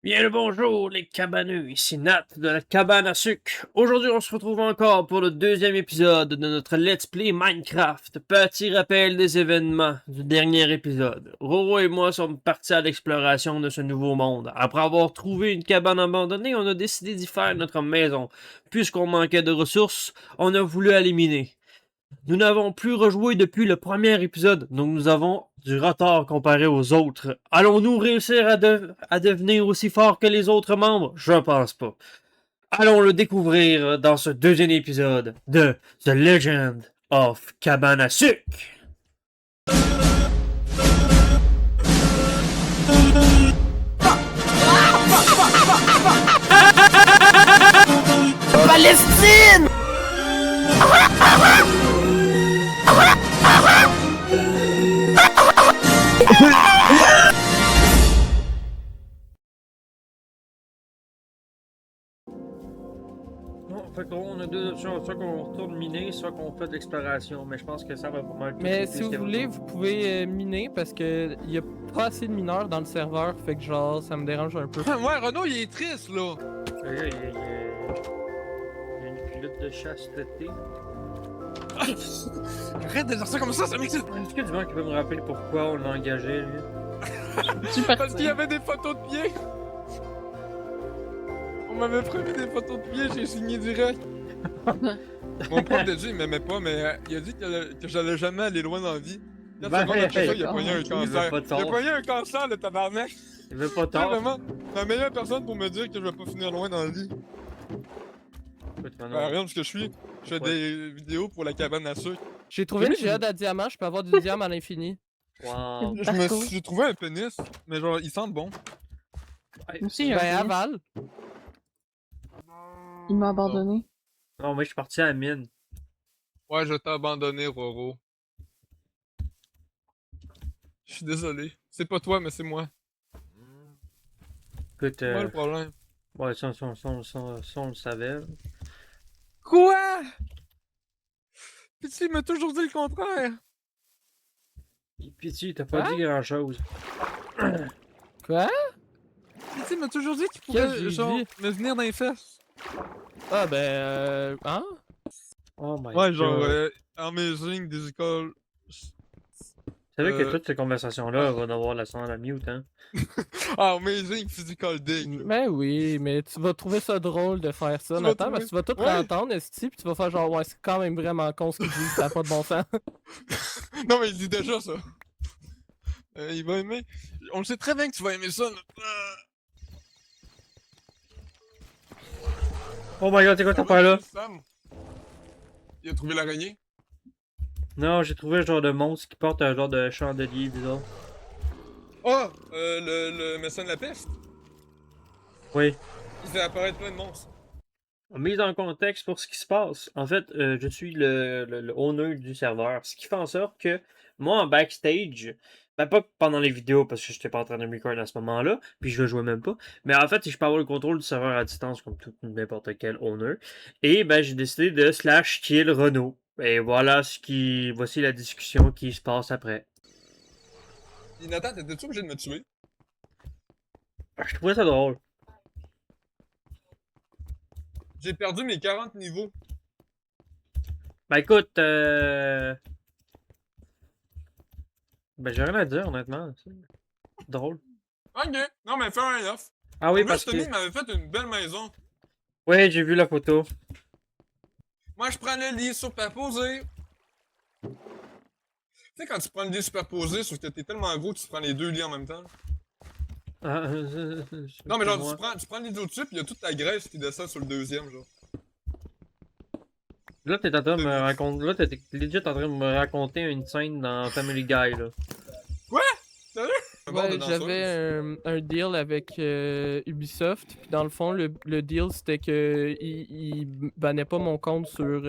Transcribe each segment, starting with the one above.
Bien le bonjour les cabaneux, ici Nat de la cabane à sucre. Aujourd'hui on se retrouve encore pour le deuxième épisode de notre Let's Play Minecraft. Petit rappel des événements du dernier épisode. Roro et moi sommes partis à l'exploration de ce nouveau monde. Après avoir trouvé une cabane abandonnée, on a décidé d'y faire notre maison. Puisqu'on manquait de ressources, on a voulu éliminer. Nous n'avons plus rejoué depuis le premier épisode, donc nous avons du retard comparé aux autres. Allons-nous réussir à devenir aussi forts que les autres membres? Je pense pas. Allons le découvrir dans ce deuxième épisode de The Legend of Cabane à sucre. Palestine! Bon, fait qu'on a deux options, soit qu'on retourne miner, soit qu'on fait de l'exploration, mais je pense que ça va pas mal. Mais si vous voulez, vous pouvez miner parce que y a pas assez de mineurs dans le serveur, fait que genre ça me dérange un peu. Ouais, Renaud, il est triste, là. Il y a une culotte de chasteté. Arrête de dire ça comme ça m'excite. Est-ce que du monde qui peut me rappeler pourquoi on l'a engagé, lui? Parce qu'il y avait des photos de pieds. On m'avait prévu des photos de pieds, j'ai signé direct. Mon prof de Dieu, il m'aimait pas, mais il a dit que j'allais jamais aller loin dans la vie. Quand Ben, secondes après ça, il a pogné un il veut cancer. pas Il a tort. pogné un cancer, le tabarnak. Il veut pas C'est tort. vraiment la meilleure personne pour me dire que je vais pas finir loin dans la vie. Écoute, Ben, Renaud. regarde ce que je suis. Je fais Ouais. des vidéos pour la cabane à sucre. J'ai trouvé une géode à diamant, je peux avoir du diamant à l'infini. Wow. J'ai trouvé un pénis, mais genre, il sent bon. Ouais. Moi aussi, j'ai un Ben pénis. aval. Il m'a abandonné. Non, moi je suis parti à la mine. Ouais, je t'ai abandonné, Roro. Je suis désolé. C'est pas toi, mais c'est moi. Écoute, C'est moi le problème. ouais, ça, on le savait. là. Quoi? Pitié, il m'a toujours dit le contraire. Pitié, t'as pas Hein? dit grand chose. Quoi? Pitié, il m'a toujours dit qu'il Qu'est-ce que pourrait, j'ai genre, dit? me venir dans les fesses. Ah ben hein? Oh my Ouais, god. genre, amazing des écoles. Tu savais que euh, toutes ces conversations-là vont avoir la son à la mute, hein? Amazing physical dick. Ben oui, mais tu vas trouver ça drôle de faire ça, Tu vas Nathan, trouver- parce que tu vas tout Ouais. entendre, esti, pis tu vas faire genre ouais, c'est quand même vraiment con ce qu'il dit, ça a pas de bon sens. Non, mais il dit déjà ça. Il va aimer. On le sait très bien que tu vas aimer ça. Oh my god, c'est quoi ta part là? Sam. Il a trouvé l'araignée. Non, j'ai trouvé un genre de monstre qui porte un genre de chandelier bizarre. Oh, le médecin de la peste. Oui. Il fait apparaître plein de monstres. Mise en contexte pour ce qui se passe. En fait, je suis le owner du serveur. Ce qui fait en sorte que moi, en backstage, ben pas pendant les vidéos parce que j'étais pas en train de record à ce moment-là, puis je jouais même pas. Mais en fait, je peux avoir le contrôle du serveur à distance comme tout n'importe quel owner. Et ben, j'ai décidé de slash kill Renault. Et voilà voici la discussion qui se passe après. Et Nathan, t'étais-tu obligé de me tuer? Je trouvais ça drôle. J'ai perdu mes 40 niveaux. Ben écoute, ben j'ai rien à dire honnêtement. C'est drôle. Ok, non mais fais un off. Ah oui, En parce plus, que. Tommy m'avait fait une belle maison. Ouais, j'ai vu la photo. Moi, je prends le lit superposé. Tu sais, quand tu prends le lit superposé, sauf que t'es tellement gros que tu prends les deux lits en même temps. Ah, Non, mais genre, moi. tu prends le lit d'au-dessus, pis y a toute ta graisse qui descend sur le deuxième, genre. Là, t'es en train de me raconter. Là, t'es legit en train de me raconter une scène dans Family Guy, là. Un bord de Ouais, danseuse. j'avais un deal avec Ubisoft, puis dans le fond, le deal c'était que il bannait pas mon compte sur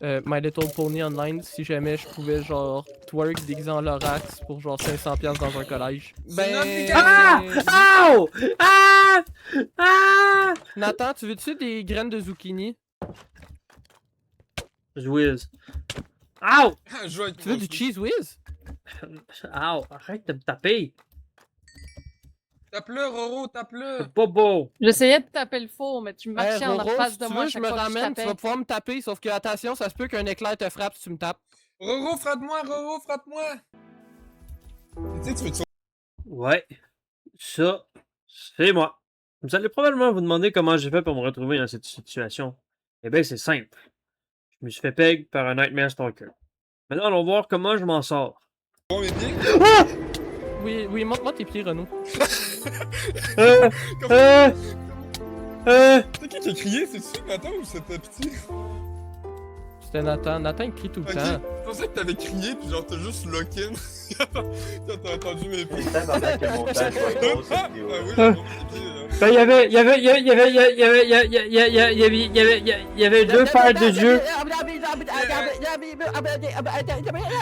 My Little Pony Online si jamais je pouvais genre twerk déguisé en Lorax pour genre 500$ dans un collège. C'est une application! Ah! Ow! Ah! Ah! Nathan, tu veux-tu des graines de zucchini? Whiz. Ow! Je joue avec Tu veux mon du sou. cheese whiz? Ow! Arrête de me taper! Tape-le, Roro, tape-le! C'est pas beau. J'essayais de taper le four, mais tu Hey, marchais en Roro, face si de tu moi à veux, je chaque me fois que je ramène, tu vas tapais. pouvoir me taper, sauf que attention, ça se peut qu'un éclair te frappe si tu me tapes. Roro, frappe-moi, Roro, frappe-moi! Tu sais, tu veux te Ouais. Ça, c'est moi. Vous allez probablement vous demander comment j'ai fait pour me retrouver dans cette situation. Eh bien, c'est simple. Je me suis fait peg par un Nightmare Stalker. Maintenant, allons voir comment je m'en sors. sauver mes pieds? Ah! Oui, montre-moi tes pieds, Renaud. Euh, Comment- euh, euh. C'est qui a crié? C'est-tu Nathan ou c'était petit? C'était Nathan. Nathan, il crie tout le Ok, temps. je pensais que t'avais crié pis genre t'as juste lock-in. Quand t'as entendu mes pieds. C'est pendant que le montage va être gros, cette Ah vidéo. oui, j'ai entendu mes pieds là. Ben, il y avait deux paires de yeux.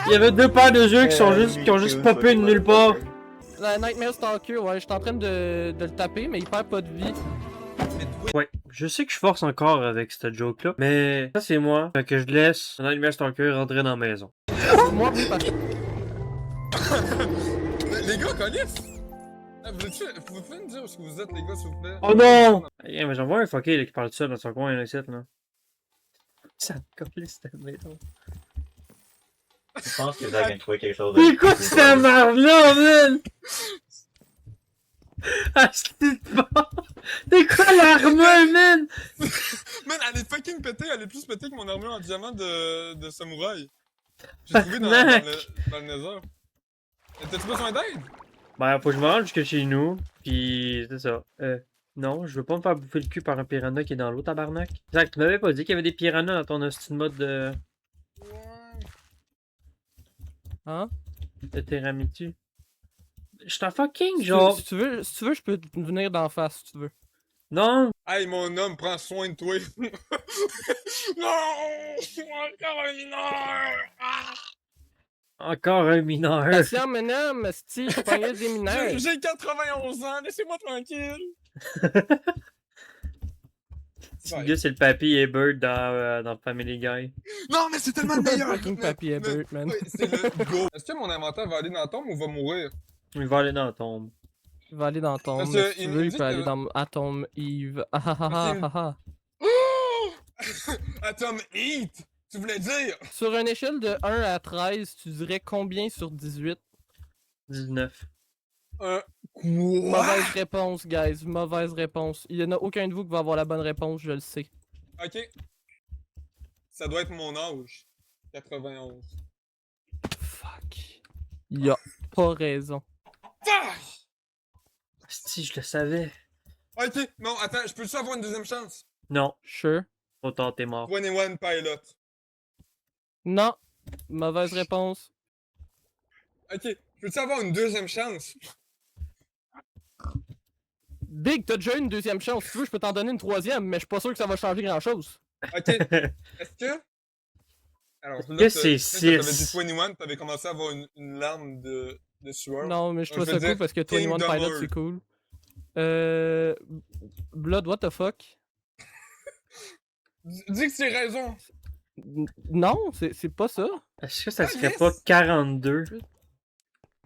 Il y avait deux paires de yeux qui ont juste popé de nulle part. La Nightmare Stalker, ouais, je suis en train de le taper, mais il perd pas de vie. Ouais, je sais que je force encore avec cette joke-là, mais ça c'est moi. Fait que je laisse un Nightmare Stalker rentrer dans la maison. Moi, oui, parce que Les gars, connaissent? Ah, vous pouvez me dire où est-ce que vous êtes, les gars, s'il vous plaît? Oh non! Mais j'en vois un fucké là, qui parle de ça dans son coin, là, ici, là. Ça me colle cette maison. Je pense que Zach a trouvé quelque chose. C'est quoi cette merde-là, man? Ah, c'est pas... C'est quoi l'armure, man? Man, elle est fucking pétée, elle est plus pétée que mon armure en diamant de samouraï. J'ai trouvé dans le Nether. T'as-tu besoin d'aide? Ben, faut que je me rende jusque chez nous, pis c'est ça. Non, je veux pas me faire bouffer le cul par un piranha qui est dans l'eau, tabarnak. Zach, tu m'avais pas dit qu'il y avait des piranhas dans ton hostie de mode Ouais. Hein? de Teramitu. Je suis un fucking genre... Si tu veux, je peux venir d'en face, si tu veux. Non! Hey, mon homme, prends soin de toi. Non! Encore un mineur! Ah! Encore un mineur. Patient, madame, si je pognais des mineurs. J'ai 91 ans, laissez-moi tranquille! Ce gars, c'est le papy et Bird dans Family Guy. Non, mais c'est tellement le meilleur! Fucking Papy Ebert, man. Oui, c'est le go. Est-ce que mon inventaire va aller dans la tombe ou va mourir? Il va aller dans la tombe. Il va aller dans Tomb, Parce mais que si tu il veux, il dit peut aller que- dans Atom Eve. Ah ah ah Parce ah ah. Atom Heat! Tu voulais dire? Sur une échelle de 1 à 13, tu dirais combien sur 18? 19. Quoi? Mauvaise réponse, guys. Mauvaise réponse. Il y en a aucun de vous qui va avoir la bonne réponse, je le sais. Ok. Ça doit être mon âge. 91. Fuck. Il a pas raison. Fuck! Si, je le savais. Ok, non, attends, je peux-tu avoir une deuxième chance? Non, Sure. trop tard, t'es mort. 21 Pilot. Non. Mauvaise réponse. Ok, peux-tu avoir une deuxième chance? Big, t'as déjà eu une deuxième chance. Si tu veux, je peux t'en donner une troisième, mais je suis pas sûr que ça va changer grand-chose. Ok, est-ce que... Alors, là, Que c'est t'avais dit six. 21, t'avais commencé à avoir une larme de sueur. Non, mais je trouve Je ça veux cool dire, parce que 21 Kingdom Pilot, Hearts. c'est cool. Blood, what the fuck? Dis que c'est raison. Non, c'est pas ça. Est-ce que ça Ah, serait yes! pas 42?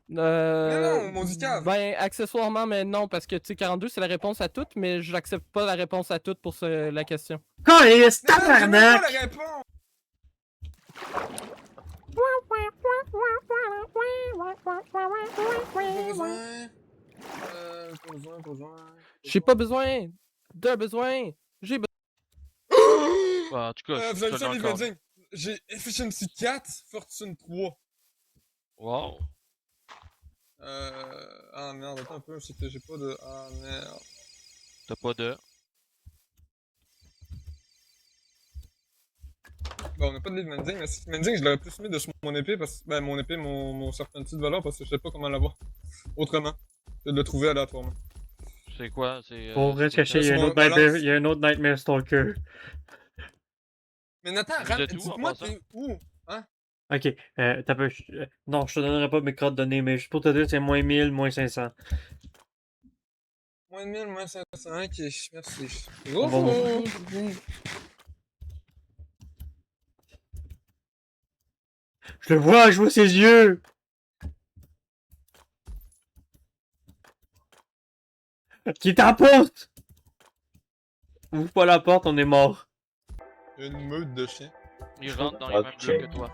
Non, mon cave. Ben, accessoirement, mais non, parce que, tu sais, 42, c'est la réponse à toutes, mais j'accepte pas la réponse à toutes pour la question. Quand est Non, j'ai même tabarnak? pas la réponse. Pas besoin. Pas besoin. J'ai pas besoin de besoin. J'ai besoin. Bah, en tout cas, Vous avez je ça, l'ai les encore. médecins. J'ai Efficiency 4, Fortune 3. Wow. Ah merde, attends un peu, c'est que j'ai pas de. Ah merde. T'as pas de. Bon, on a pas de livre Mending, mais si Mending, je l'aurais plus mis de sur mon épée, parce que. Ben, mon épée, mon serpentine de valeur, parce que je sais pas comment l'avoir. Autrement. Que de le trouver aléatoirement. C'est quoi? C'est. Pour vrai se cacher, il y a sur un mon autre Nightmare, balance. il y a un autre Nightmare Stalker. Mais Nathan, Vous êtes où, en dites-moi, passant? t'es où? Ok, t'as peu. Non, je te donnerai pas mes coordonnées, mais juste pour te dire, c'est moins 1000, moins 500. Moins de 1000, moins 500, ok, merci. Bon, bon. Je le vois, je vois ses yeux! Qui est à la porte? Ouvre pas la porte, on est mort. Il y a une meute de chiens. Il rentre dans les Ah, mêmes check. blocs que toi.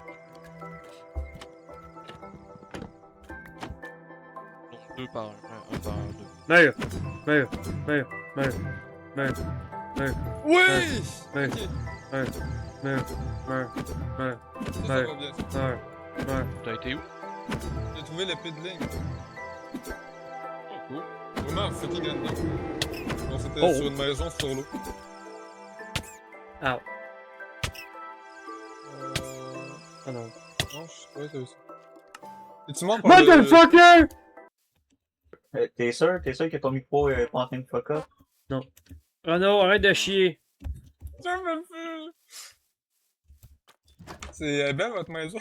Donc deux par un par deux. Meilleur, meilleur, meilleur, meilleur, meilleur, meilleur, Oui! Ouais. Ok, meilleur, meilleur, meilleur, meilleur, ça Ouais. va bien. ça. meilleur, meilleur. T'as été où? J'ai trouvé l'épée de ligne. Oh, cool. Vraiment fucking random. Donc c'était Oh. sur une maison sur l'eau. Ah, Euh... oh non. Non, je ouais, t'as vu ça. Et tu m'en parles Motherfucker! T'es sûr que ton micro est pas en train de fuck up? Renaud, arrête de chier. J'en peux plus! C'est belle votre maison.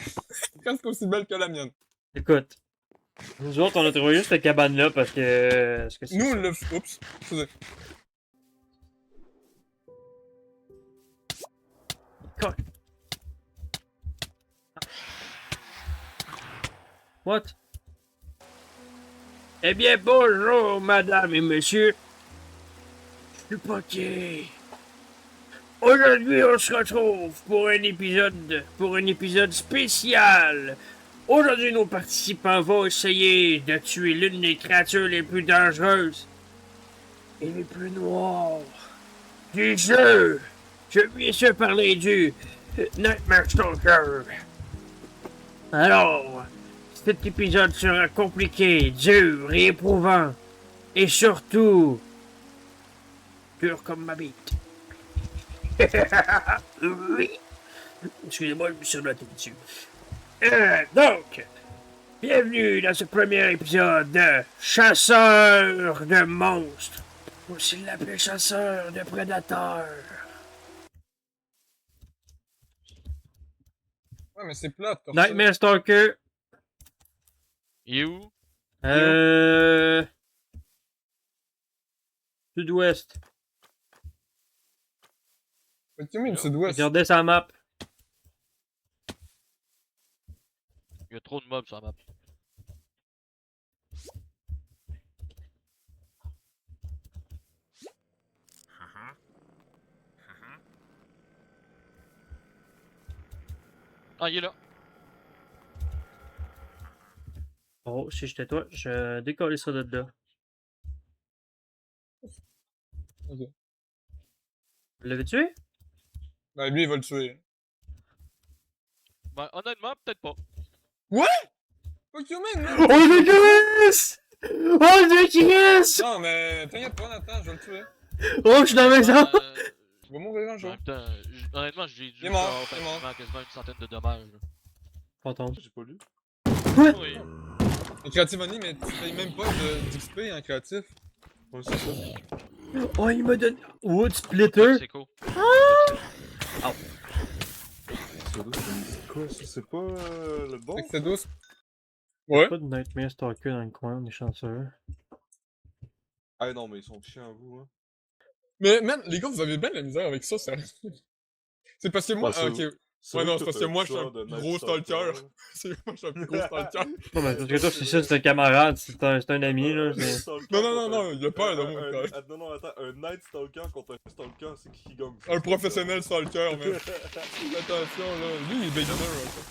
Presque aussi belle que la mienne. Écoute, nous autres, on a trouvé juste cette cabane-là parce que... Parce que c'est Nous, ça. on l'a... Oups, excusez. What? Eh bien, bonjour, madame et monsieur. Je suis pas gay. Aujourd'hui, on se retrouve pour un épisode spécial. Aujourd'hui, nos participants vont essayer de tuer l'une des créatures les plus dangereuses et les plus noires du jeu. Je veux bien sûr parler du Nightmare Stalker. Alors, cet épisode sera compliqué, dur et éprouvant. Et surtout, dur comme ma bite. Oui. Excusez-moi, je me suis noté dessus. Donc, bienvenue dans ce premier épisode de Chasseur de monstres. Ou s'il l'appelle chasseur de prédateurs. Ouais, mais c'est plate, comme Nightmare Stalker. Il est où? Sud-ouest. ça. Mais tu mets le sud-ouest. Regardez sa map. Il y a trop de mobs sur la map. Ah, il est là. Oh, si j'étais toi, je décollais ça de là. Ok. Vous l'avez tué? Ben, lui, il va le tuer. Ben, honnêtement, peut-être pas. Fuck you, man! Oh, de Chris! Oh, de Chris! Non, mais t'inquiète pas, Nathan, je vais le tuer. Oh, je suis dans la maison! Il va mourir un En jour. même temps, honnêtement, j'ai dû Il est mort, faire il est mort. facilement quasiment une centaine de dommages. là. Pardon. J'ai pas lu. Oui. En Creative Money, mais tu payes même pas d'XP en créatif. Ouais, c'est ça. Oh, il m'a donné. Wood Splitter! C'est cool. C'est quoi ça? C'est pas le bon? Fait que c'est douce. Ouais. Pas de Nightmare Stalker dans le coin, on est chanceux. Ah non, mais ils sont chiants, vous, hein. Mais, man, les gars, vous avez bien de la misère avec ça, sérieux. C'est parce que moi. Bah, Ah, c'est- ok. C'est Ouais, vrai non, c'est parce que t'as moi, fait je suis ça un de plus Night gros stalker. Stalker. C'est moi, je suis un plus gros stalker. Non, mais parce que toi, c'est ça, c'est un camarade, c'est un ami, là. c'est- Non, non, non, non, il a peur de moi, un, frère. non, non, attends, un Night Stalker contre un Stalker, c'est qui gagne? Un professionnel stalker, man. Attention, là. Lui, il est beginner, ouais.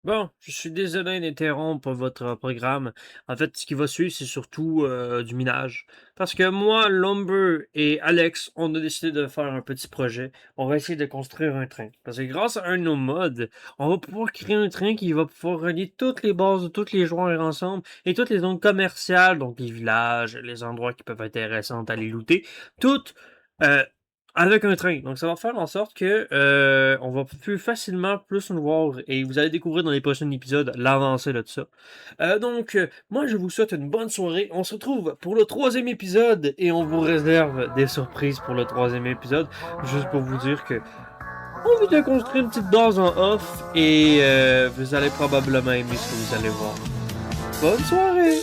Bon, je suis désolé d'interrompre votre programme. En fait, ce qui va suivre, c'est surtout du minage. Parce que moi, Lumber et Alex, on a décidé de faire un petit projet. On va essayer de construire un train. Parce que grâce à un de nos mods, on va pouvoir créer un train qui va pouvoir relier toutes les bases de tous les joueurs ensemble et toutes les zones commerciales, donc les villages, les endroits qui peuvent être intéressants à aller looter, toutes avec un train. Donc ça va faire en sorte que on va plus facilement plus nous voir et vous allez découvrir dans les prochains épisodes l'avancée de tout ça. Donc moi je vous souhaite une bonne soirée. On se retrouve pour le 3e épisode et on vous réserve des surprises pour le 3e épisode. Juste pour vous dire que on vient de construire une petite base en off et vous allez probablement aimer ce que vous allez voir. Bonne soirée!